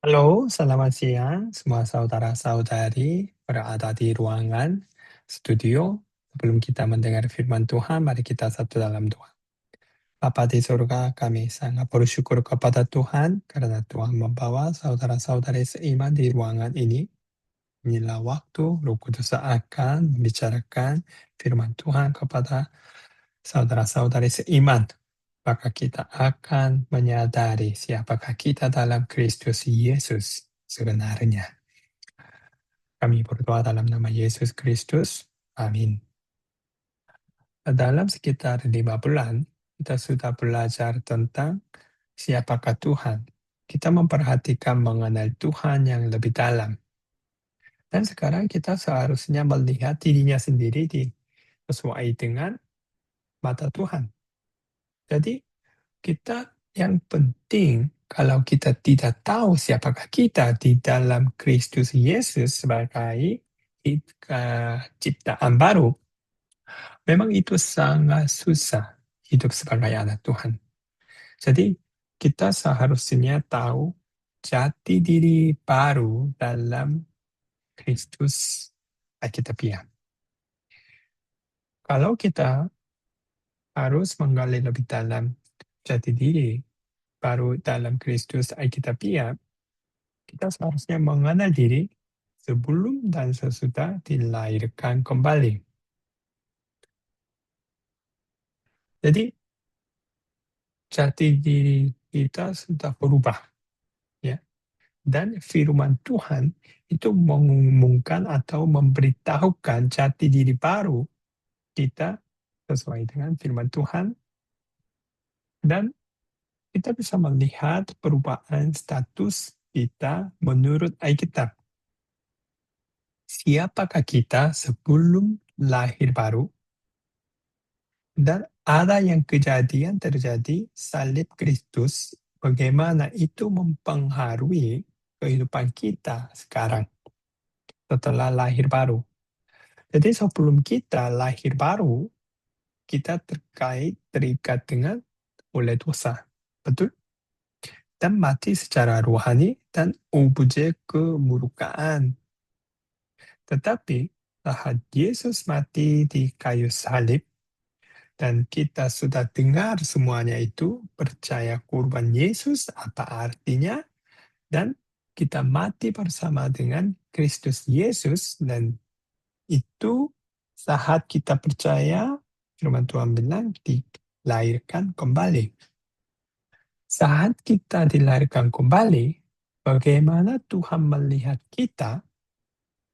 Halo, selamat siang semua saudara-saudari berada di ruangan studio. Sebelum kita mendengar firman Tuhan, mari kita satu dalam doa. Bapa di surga, kami sangat bersyukur kepada Tuhan karena Tuhan membawa saudara-saudari seiman di ruangan ini. Inilah waktu Roh Kudus akan membicarakan firman Tuhan kepada saudara-saudari seiman. Maka kita akan menyadari siapakah kita dalam Kristus Yesus sebenarnya. Kami berdoa dalam nama Yesus Kristus. Amin. Dalam sekitar 5 bulan, kita sudah belajar tentang siapakah Tuhan. Kita memperhatikan mengenal Tuhan yang lebih dalam. Dan sekarang kita seharusnya melihat dirinya sendiri sesuai dengan mata Tuhan. Jadi kita yang penting kalau kita tidak tahu siapakah kita di dalam Kristus Yesus sebagai ciptaan baru, memang itu sangat susah hidup sebagai anak Tuhan. Jadi kita seharusnya tahu jati diri baru dalam Kristus Alkitabiah. Kalau kita harus menggali lebih dalam jati diri baru dalam Kristus Alkitabiah, kita seharusnya mengenal diri sebelum dan sesudah dilahirkan kembali. Jadi, jati diri kita sudah berubah, ya. Dan firman Tuhan itu mengumumkan atau memberitahukan jati diri baru kita sesuai dengan firman Tuhan, dan kita bisa melihat perubahan status kita menurut Alkitab. Siapakah kita sebelum lahir baru? Dan ada yang kejadian terjadi salib Kristus, bagaimana itu mempengaruhi kehidupan kita sekarang setelah lahir baru. Jadi sebelum kita lahir baru, kita terikat dengan oleh dosa. Betul? Dan mati secara rohani dan objek kemurukaan. Tetapi saat Yesus mati di kayu salib, dan kita sudah dengar semuanya itu, percaya kurban Yesus apa artinya, dan kita mati bersama dengan Kristus Yesus, dan itu saat kita percaya, firman Tuhan bilang, dilahirkan kembali. Saat kita dilahirkan kembali, bagaimana Tuhan melihat kita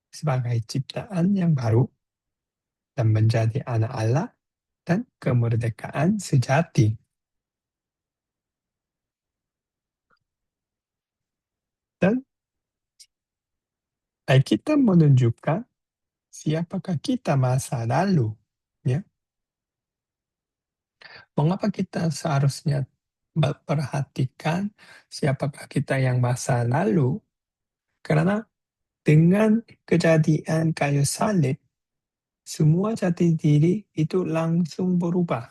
sebagai ciptaan yang baru dan menjadi anak Allah dan kemerdekaan sejati. Dan Alkitab menunjukkan siapakah kita masa lalu. Ya. Mengapa kita seharusnya memperhatikan siapakah kita yang masa lalu? Karena dengan kejadian kayu salib, semua jati diri itu langsung berubah.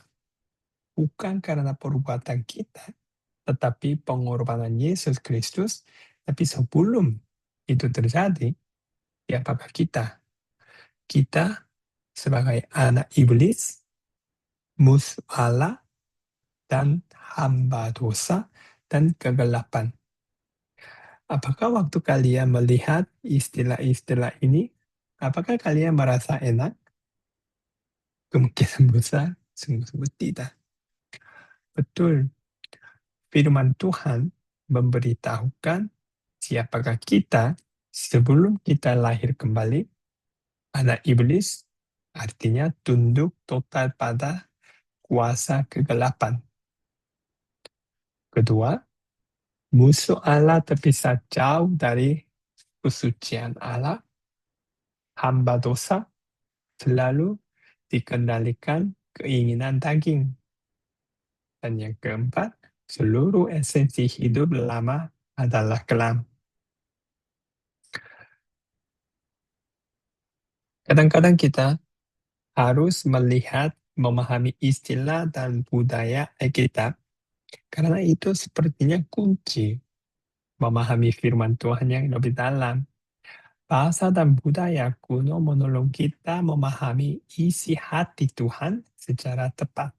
Bukan karena perbuatan kita, tetapi pengorbanan Yesus Kristus. Tapi sebelum itu terjadi, siapakah kita? Kita sebagai anak iblis, musuh Allah, dan hamba dosa dan kegelapan. Apakah waktu kalian melihat istilah-istilah ini, apakah kalian merasa enak? Kemungkinan besar, sungguh-sungguh tidak. Betul, firman Tuhan memberitahukan siapakah kita sebelum kita lahir kembali. Anak iblis artinya tunduk total pada kuasa kegelapan. Kedua, musuh Allah terpisah jauh dari kesucian Allah. Hamba dosa selalu dikendalikan keinginan daging. Dan yang keempat, seluruh esensi hidup lama adalah kelam. Kadang-kadang kita harus melihat, memahami istilah dan budaya Alkitab, karena itu sepertinya kunci memahami firman Tuhan yang lebih dalam. Bahasa dan budaya kuno menolong kita memahami isi hati Tuhan secara tepat.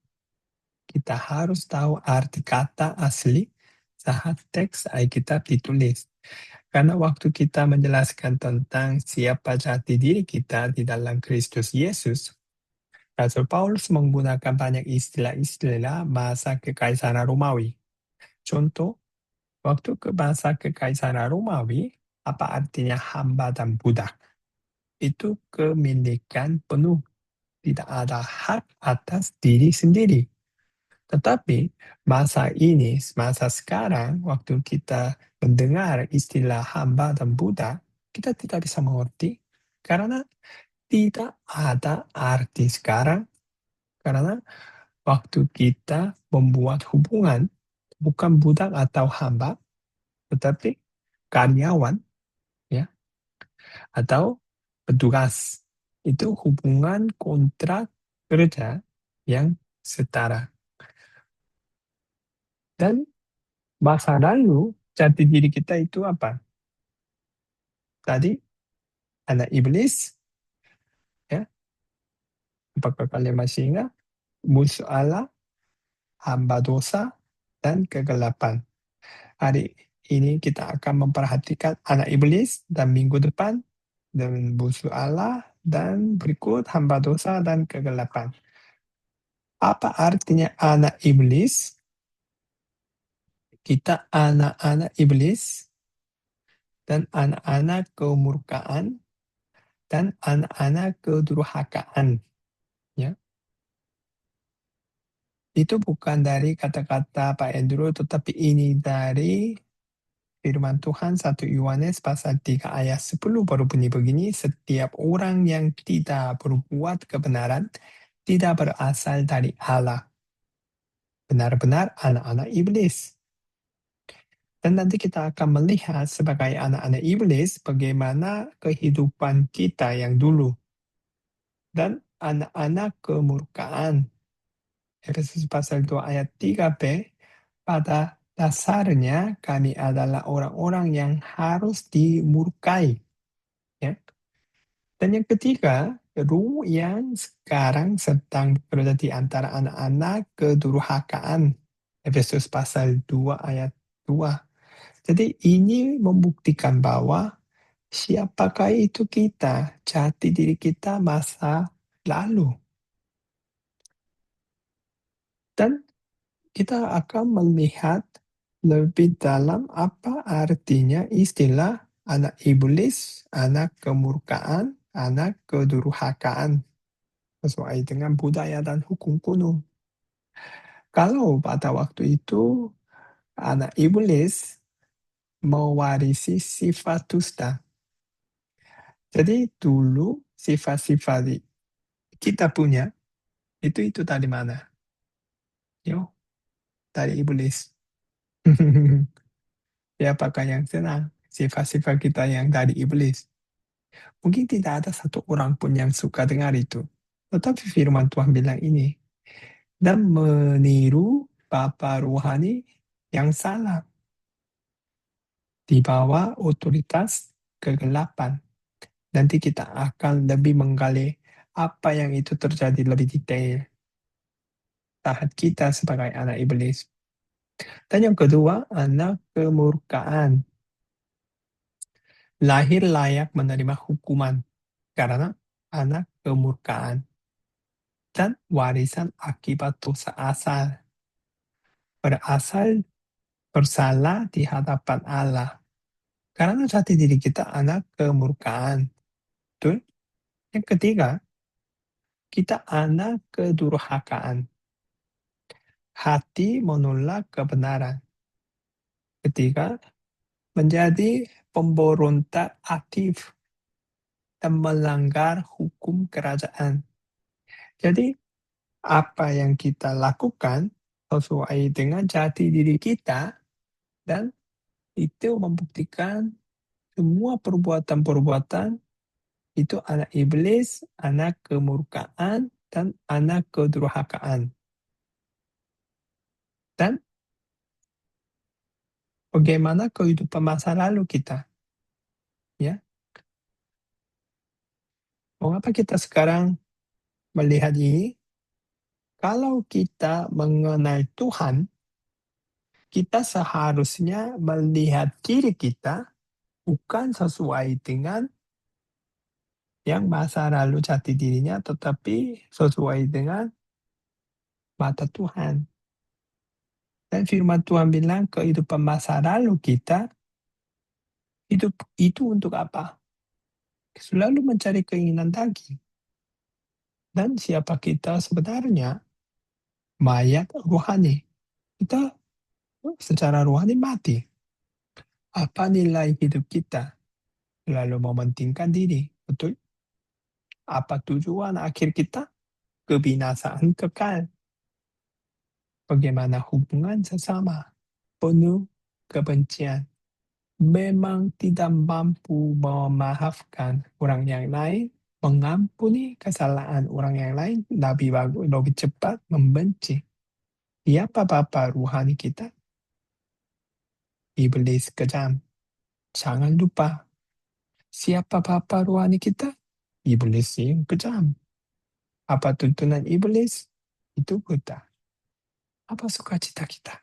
Kita harus tahu arti kata asli saat teks Alkitab ditulis. Karena waktu kita menjelaskan tentang siapa jati diri kita di dalam Kristus Yesus, Rasul Paulus menggunakan banyak istilah-istilah bahasa Kekaisaran Romawi. Contoh, waktu ke bahasa Kekaisaran Romawi, apa artinya hamba dan budak? Itu kemilikan penuh, tidak ada hak atas diri sendiri. Tetapi masa sekarang, waktu kita mendengar istilah hamba dan budak, kita tidak bisa mengerti karena tidak ada arti sekarang. Karena waktu kita membuat hubungan, bukan budak atau hamba, tetapi karyawan, ya, atau petugas. Itu hubungan kontrak kerja yang setara. Dan masa lalu, jati diri kita itu apa? Tadi, anak iblis, ya, apakah kalian masih ingat? Musuh Allah, hamba dosa, dan kegelapan. Hari ini kita akan memperhatikan anak iblis, dan minggu depan, dan musuh Allah, dan berikut hamba dosa dan kegelapan. Apa artinya anak iblis? Kita anak-anak iblis, dan anak-anak kemurkaan, dan anak-anak kedurhakaan. Ya. Itu bukan dari kata-kata Pak Andrew, tetapi ini dari firman Tuhan 1 Yohanes pasal 3 ayat 10 baru bunyi begini, setiap orang yang tidak berbuat kebenaran tidak berasal dari Allah. Benar-benar anak-anak iblis. Dan nanti kita akan melihat sebagai anak-anak iblis bagaimana kehidupan kita yang dulu. Dan anak-anak kemurkaan. Efesus pasal 2 ayat 3b, pada dasarnya kami adalah orang-orang yang harus dimurkai. Ya. Dan yang ketiga, ruh yang sekarang sedang berada di antara anak-anak kedurhakaan. Efesus pasal 2 ayat 2. Jadi ini membuktikan bahwa siapakah itu kita, jati diri kita masa lalu. Dan kita akan melihat lebih dalam apa artinya istilah anak iblis, anak kemurkaan, anak kedurhakaan, sesuai dengan budaya dan hukum kuno. Kalau pada waktu itu anak iblis mewarisi sifat dusta. Jadi dulu sifat-sifat kita punya itu dari mana? Yo, dari iblis. Siapakah yang senang? Sifat-sifat kita yang dari iblis. Mungkin tidak ada satu orang pun yang suka dengar itu. Tetapi firman Tuhan bilang ini. Dan meniru bapa rohani yang salah. Di bawah otoritas kegelapan. Nanti kita akan lebih menggali apa yang itu terjadi lebih detail. Saat kita sebagai anak iblis. Dan yang kedua, anak kemurkaan. Lahir layak menerima hukuman karena anak kemurkaan dan warisan akibat dosa asal. Berasal bersalah di hadapan Allah. Karena jati diri kita anak kemurkaan. Betul? Yang ketiga, kita anak kedurhakaan. Hati menolak kebenaran. Ketiga, menjadi pemberontak aktif dan melanggar hukum kerajaan. Jadi, apa yang kita lakukan sesuai dengan jati diri kita dan itu membuktikan semua perbuatan-perbuatan itu anak iblis, anak kemurkaan, dan anak kedurhakaan. Dan bagaimana kehidupan masa lalu kita, ya. Mengapa kita sekarang melihat ini? Kalau kita mengenal Tuhan, kita seharusnya melihat diri kita bukan sesuai dengan yang masa lalu jati dirinya, tetapi sesuai dengan mata Tuhan. Dan firman Tuhan bilang kehidupan masa lalu kita, hidup itu untuk apa? Selalu mencari keinginan daging. Dan siapa kita sebenarnya? Mayat rohani. Kita secara rohani mati. Apa nilai hidup kita? Lalu mementingkan diri. Betul? Apa tujuan akhir kita? Kebinasaan kekal. Bagaimana hubungan sesama? Penuh kebencian. Memang tidak mampu memaafkan orang yang lain, mengampuni kesalahan orang yang lain, lebih cepat membenci. Siapa bapa rohani kita? Iblis kejam. Jangan lupa, siapa bapa rohani kita? Iblis yang kejam. Apa tuntunan iblis? Itu buta. Apa sukacita kita?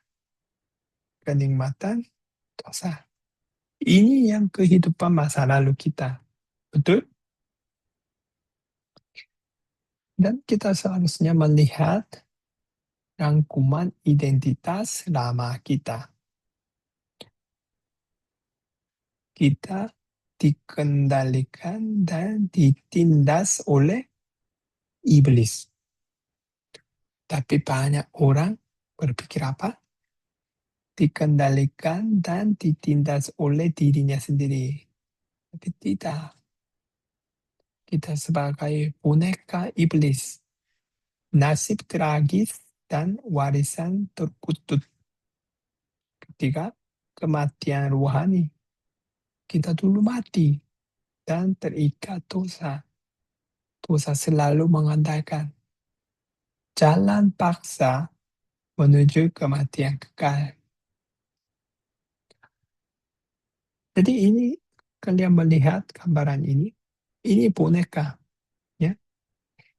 Kenikmatan dosa. Ini yang kehidupan masa lalu kita. Betul? Dan kita seharusnya melihat rangkuman identitas lama kita. Kita dikendalikan dan ditindas oleh iblis. Tapi banyak orang berpikir apa? Dikendalikan dan ditindas oleh dirinya sendiri. Tapi tidak. Kita sebagai boneka iblis. Nasib tragis dan warisan terkutut ketika kematian rohani. Kita dulu mati dan terikat dosa. Dosa selalu mengandalkan jalan paksa menuju kematian kekal. Jadi ini kalian melihat gambaran ini boneka, ya.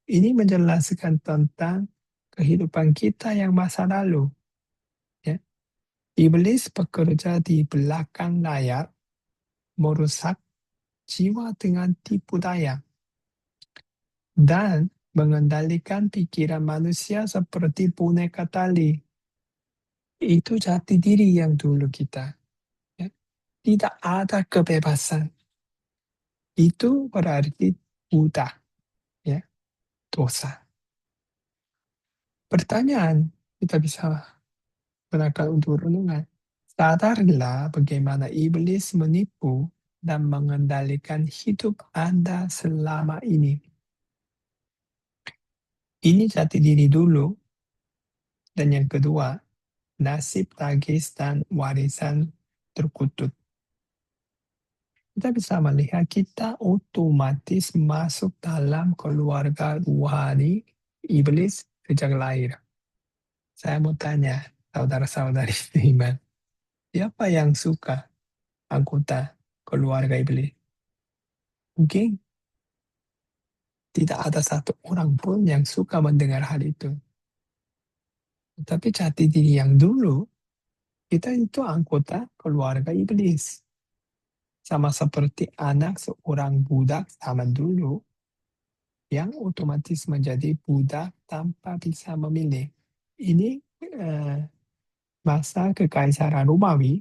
Ini menjelaskan tentang kehidupan kita yang masa lalu, ya. Iblis bekerja di belakang layar, merusak jiwa dengan tipu daya dan mengendalikan pikiran manusia seperti boneka tali. Itu jati diri yang dulu kita, ya. Tidak ada kebebasan. Itu berarti buta, ya, dosa. Pertanyaan kita bisa gunakan untuk renungan. Sadarlah bagaimana iblis menipu dan mengendalikan hidup Anda selama ini. Ini jati diri dulu. Dan yang kedua, nasib tragis dan warisan terkutut. Kita bisa melihat kita otomatis masuk dalam keluarga rohani iblis sejak lahir. Saya mau tanya, saudara-saudari seiman, siapa yang suka anggota keluarga iblis? Mungkin tidak ada satu orang pun yang suka mendengar hal itu. Tapi jati diri yang dulu, kita itu anggota keluarga iblis. Sama seperti anak seorang budak zaman dulu yang otomatis menjadi budak tanpa bisa memilih. Ini eh, masa kekaisaran Romawi.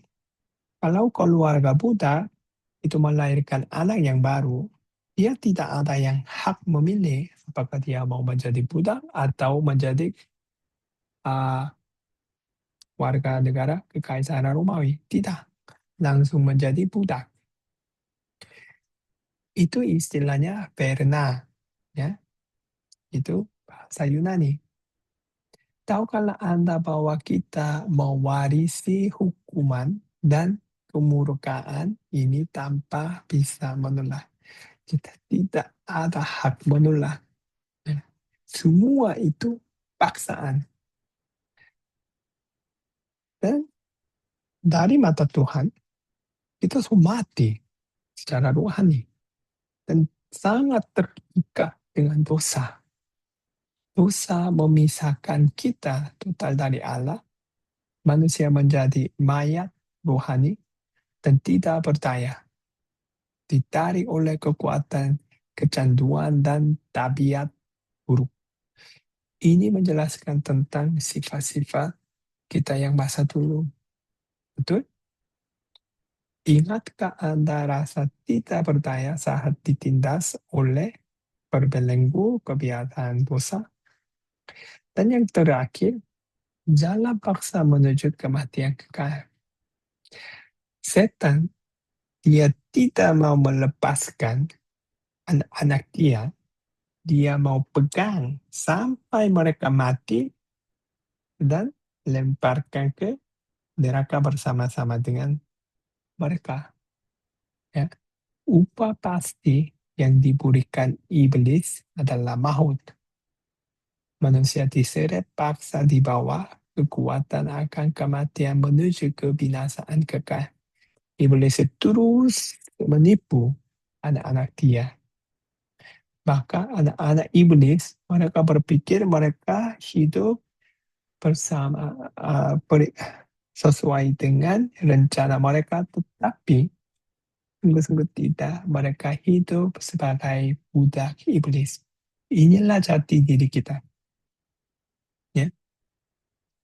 Kalau keluarga budak itu melahirkan anak yang baru, dia tidak ada yang hak memilih apakah dia mau menjadi budak atau menjadi uh, warga negara kekaisaran Romawi. Tidak, langsung menjadi budak. Itu istilahnya verna, ya. Itu bahasa Yunani. Tahukah Anda bahwa kita mewarisi hukuman dan kemurkaan ini tanpa bisa menolak? Kita tidak ada hak menolak. Ya. Semua itu paksaan. Dan Dari mata Tuhan, kita semua mati secara rohani dan sangat terikat dengan dosa. Dosa memisahkan kita total dari Allah. Manusia menjadi mayat rohani dan tidak berdaya. Ditarik oleh kekuatan, kecanduan, dan tabiat buruk. Ini menjelaskan tentang sifat-sifat kita yang masa dulu. Betul? Ingatkah Anda rasa tidak berdaya saat ditindas oleh berbelenggu kebiasaan dosa? Dan yang terakhir, jalan paksa menuju kematian kekal. Setan, dia tidak mau melepaskan anak-anak dia mau pegang sampai mereka mati dan lemparkan ke neraka bersama-sama dengan mereka. Ya. Upah pasti yang diberikan iblis adalah maut. Manusia diseret paksa di bawah kekuatan akan kematian menuju kebinasaan kekal. Iblis terus menipu anak-anak dia. Maka anak-anak iblis, mereka berpikir mereka hidup bersama sesuai dengan rencana mereka, tetapi sungguh-sungguh tidak. Mereka hidup sebagai budak iblis. Inilah jati diri kita. Ya.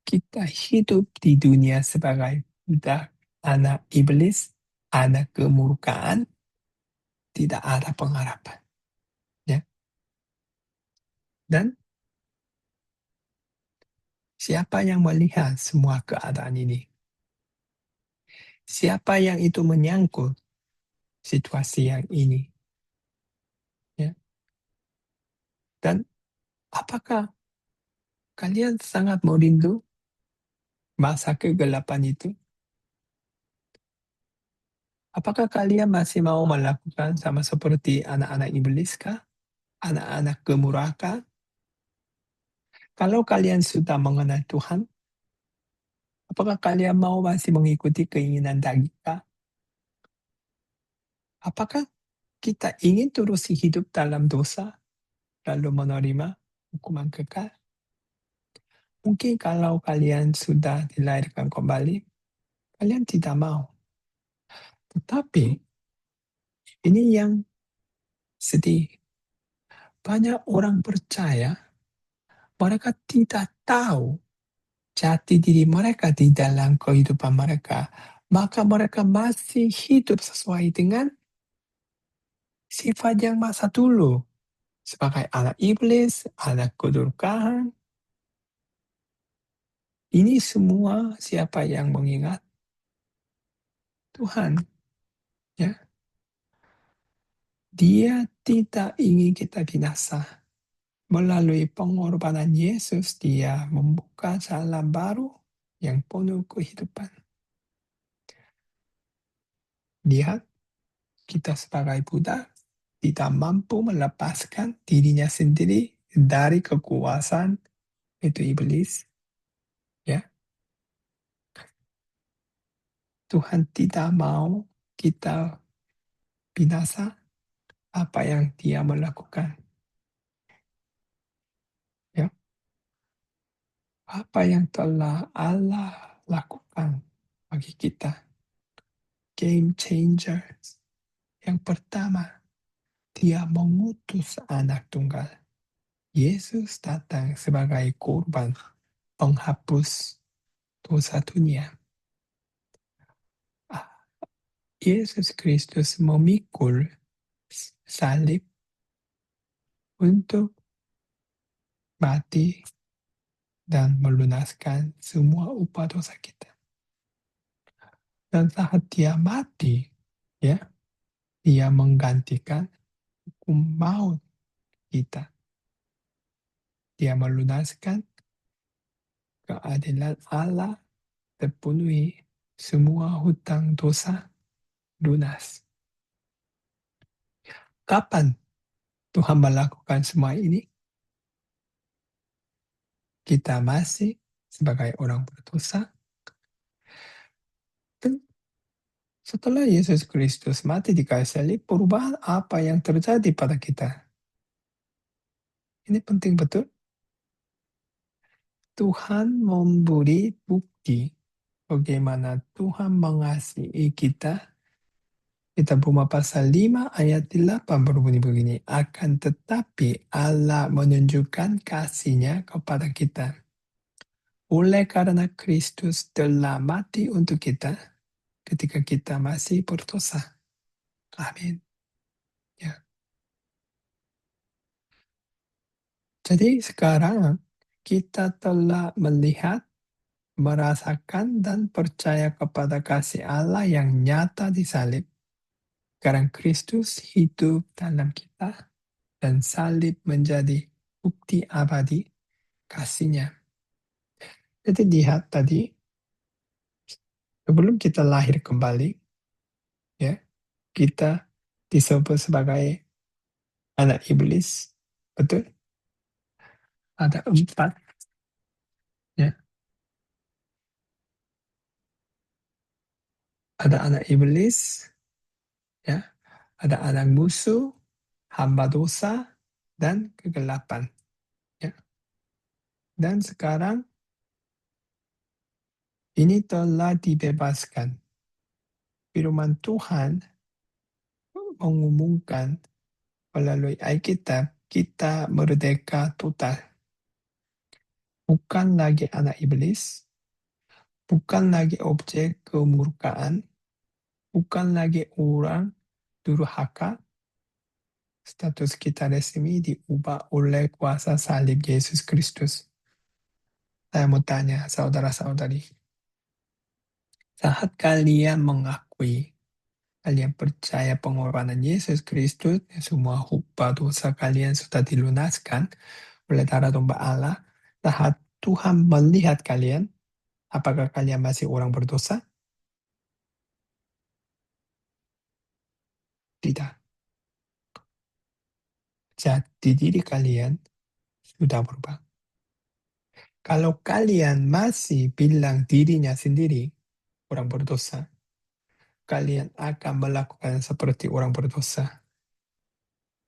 Kita hidup di dunia sebagai budak anak iblis, anak kemurkaan, tidak ada pengharapan. Ya. Dan siapa yang melihat semua keadaan ini? Siapa yang itu menyangkut situasi yang ini? Ya. Dan apakah kalian sangat merindu masa kegelapan itu? Apakah kalian masih mau melakukan sama seperti anak-anak iblis kah? Anak-anak gemurah. Kalau kalian sudah mengenal Tuhan, apakah kalian mau masih mengikuti keinginan daging kah? Apakah kita ingin terus hidup dalam dosa, lalu menerima hukuman kekal? Mungkin kalau kalian sudah dilahirkan kembali, kalian tidak mau. Tetapi ini yang sedih. Banyak orang percaya mereka tidak tahu jati diri mereka di dalam kehidupan mereka. Maka mereka masih hidup sesuai dengan sifat yang masa dulu. Sebagai anak iblis, anak kedurkaan. Ini semua siapa yang mengingat Tuhan. Ya. Dia tidak ingin kita binasa. Melalui pengorbanan Yesus, dia membuka jalan baru yang penuh kehidupan. Lihat, kita sebagai budak tidak mampu melepaskan dirinya sendiri dari kekuasaan itu iblis. Ya, Tuhan tidak mau kita binasa. Apa yang dia melakukan? Ya, apa yang telah Allah lakukan bagi kita? Game changer. Yang pertama, dia mengutus anak tunggal. Yesus datang sebagai korban penghapus dosa dunia. Yesus Kristus memikul salib untuk mati dan melunaskan semua upah dosa kita. Dan saat dia mati, ya, dia menggantikan hukum maut kita. Dia melunaskan keadilan Allah terpenuhi, semua hutang dosa lunas. Kapan Tuhan melakukan semua ini? Kita masih sebagai orang berdosa, Setelah Yesus Kristus mati di kayu salib, perubahan apa yang terjadi pada kita? Ini penting betul. Tuhan memberi bukti bagaimana Tuhan mengasihi kita. Kita Roma pasal 5 ayat 8 berbunyi begini. Akan tetapi Allah menunjukkan kasih-Nya kepada kita. Oleh karena Kristus telah mati untuk kita ketika kita masih berdosa. Amin. Ya. Jadi sekarang kita telah melihat, merasakan, dan percaya kepada kasih Allah yang nyata di salib. Sekarang Kristus hidup dalam kita dan salib menjadi bukti abadi kasih-Nya. Jadi lihat tadi, sebelum kita lahir kembali, ya, kita disebut sebagai anak iblis. Betul? Ada 4, ya. Ada anak iblis, ya. Ada anak musuh, hamba dosa, dan kegelapan. Ya. Dan sekarang ini telah dibebaskan. Firman Tuhan mengumumkan melalui Alkitab, kita merdeka total. Bukan lagi anak iblis, bukan lagi objek kemurkaan, bukan lagi orang durhaka. Status kita resmi diubah oleh kuasa salib Yesus Kristus. Saya mau tanya, saudara-saudari, saat kalian mengakui, kalian percaya pengorbanan Yesus Kristus, semua hutbah dosa kalian sudah dilunaskan oleh darah domba Allah, saat Tuhan melihat kalian, apakah kalian masih orang berdosa? Tidak. Jati diri kalian sudah berubah. Kalau kalian masih bilang dirinya sendiri orang berdosa, kalian akan melakukan seperti orang berdosa.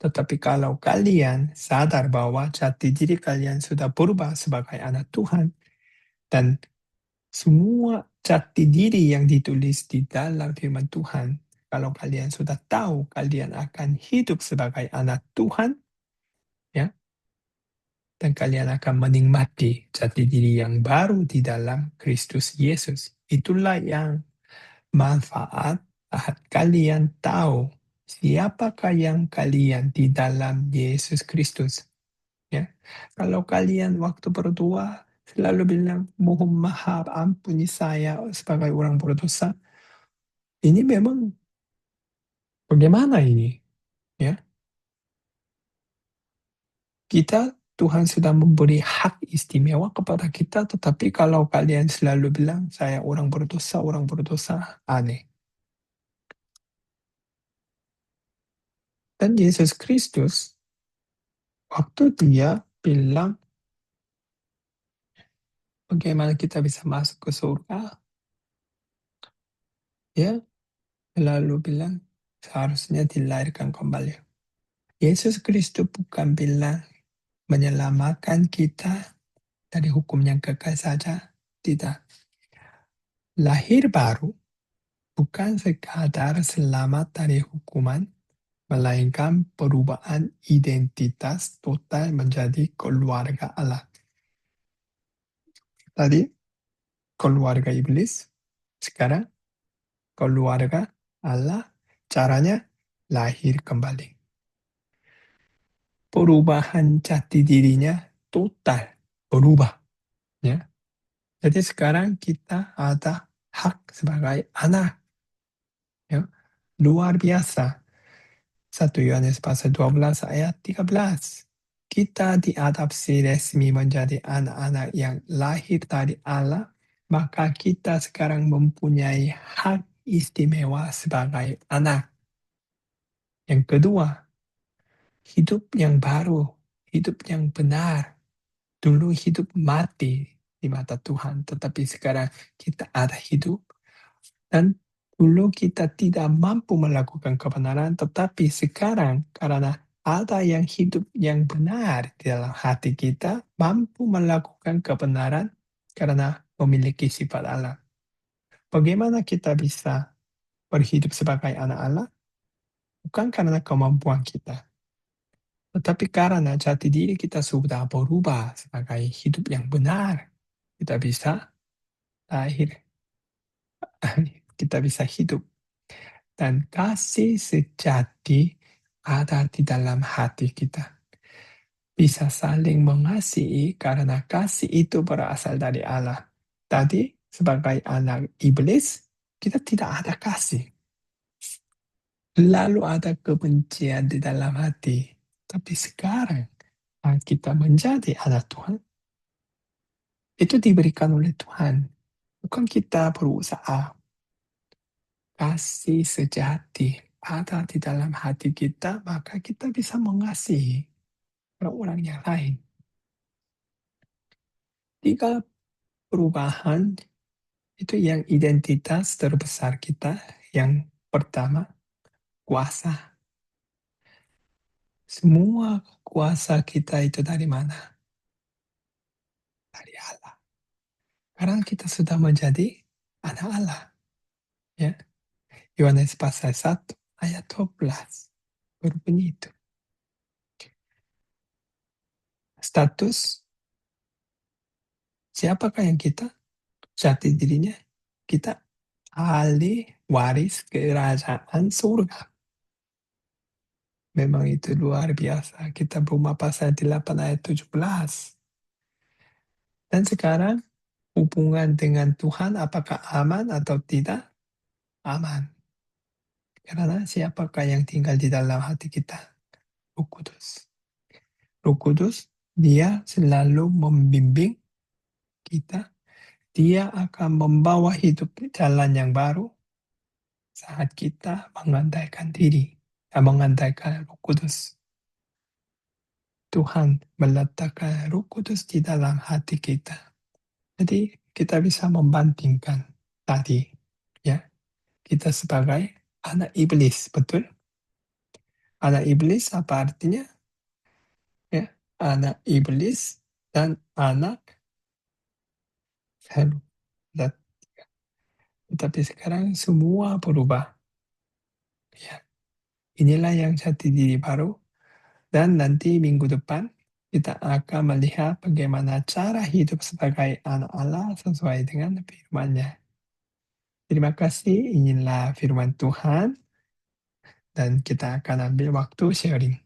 Tetapi kalau kalian sadar bahwa jati diri kalian sudah berubah sebagai anak Tuhan, dan semua jati diri yang ditulis di dalam firman Tuhan, kalau kalian sudah tahu kalian akan hidup sebagai anak Tuhan, ya, dan kalian akan menikmati jati diri yang baru di dalam Kristus Yesus. Itulah yang manfaat saat kalian tahu siapakah yang kalian di dalam Yesus Kristus. Ya. Kalau kalian waktu berdoa selalu bilang, mohon maaf, ampuni saya sebagai orang berdosa, ini memang bagaimana ini? Ya. Tuhan sudah memberi hak istimewa kepada kita, tetapi kalau kalian selalu bilang, saya orang berdosa, aneh. Dan Yesus Kristus, waktu dia bilang, bagaimana kita bisa masuk ke surga, ya, lalu bilang, seharusnya dilahirkan kembali. Yesus Kristus bukan bilang menyelamatkan kita dari hukum yang kekal saja. Tidak. Lahir baru bukan sekadar selamat dari hukuman, melainkan perubahan identitas total menjadi keluarga Allah. Tadi keluarga iblis, sekarang keluarga Allah. Caranya lahir kembali. Perubahan jati dirinya total berubah. Ya. Jadi sekarang kita ada hak sebagai anak. Ya. Luar biasa. 1 Yohanes pasal 12 ayat 13. Kita diadopsi resmi menjadi anak-anak yang lahir dari Allah, maka kita sekarang mempunyai hak istimewa sebagai anak. Yang kedua, hidup yang baru, hidup yang benar. Dulu hidup mati di mata Tuhan, tetapi sekarang kita ada hidup. Dan Dulu kita tidak mampu melakukan kebenaran, tetapi sekarang karena ada yang hidup yang benar di dalam hati kita, mampu melakukan kebenaran karena memiliki sifat Allah. Bagaimana kita bisa berhidup sebagai anak Allah? Bukan karena kemampuan kita, tetapi karena jati diri kita sudah berubah sebagai hidup yang benar. Kita bisa lahir, kita bisa hidup. Dan kasih sejati ada di dalam hati kita. Bisa saling mengasihi karena kasih itu berasal dari Allah. Tadi, sebagai anak iblis, kita tidak ada kasih. Lalu ada kebencian di dalam hati. Tapi sekarang, kita menjadi anak Tuhan, itu diberikan oleh Tuhan. Bukan kita berusaha. Kasih sejati ada di dalam hati kita, maka kita bisa mengasihi orang-orang yang lain. Tiga perubahan itu yang identitas terbesar kita. Yang pertama, kuasa. Semua kuasa kita itu dari mana? Dari Allah. Karena kita sudah menjadi anak Allah. Ya. Yohanes pasal 1 ayat 12 berbunyi itu. Status siapakah yang kita? Jati dirinya kita ahli waris kerajaan surga. Memang itu luar biasa. Kita Roma pasal 8 ayat 17. Dan sekarang hubungan dengan Tuhan apakah aman atau tidak? Aman. Karena siapakah yang tinggal di dalam hati kita? Roh Kudus. Roh Kudus, dia selalu membimbing kita. Dia akan membawa hidup jalan yang baru saat kita mengandaikan diri, mengandaikan Roh Kudus. Tuhan meletakkan Roh Kudus di dalam hati kita. Jadi kita bisa membandingkan tadi, ya, kita sebagai anak iblis, betul? Anak iblis apa artinya? Ya, anak iblis dan anak selu. Tetapi sekarang semua berubah. Ya, inilah yang jati diri baru. Dan nanti minggu depan kita akan melihat bagaimana cara hidup sebagai anak Allah sesuai dengan firman-Nya. Terima kasih, inilah firman Tuhan, dan kita akan ambil waktu sharing.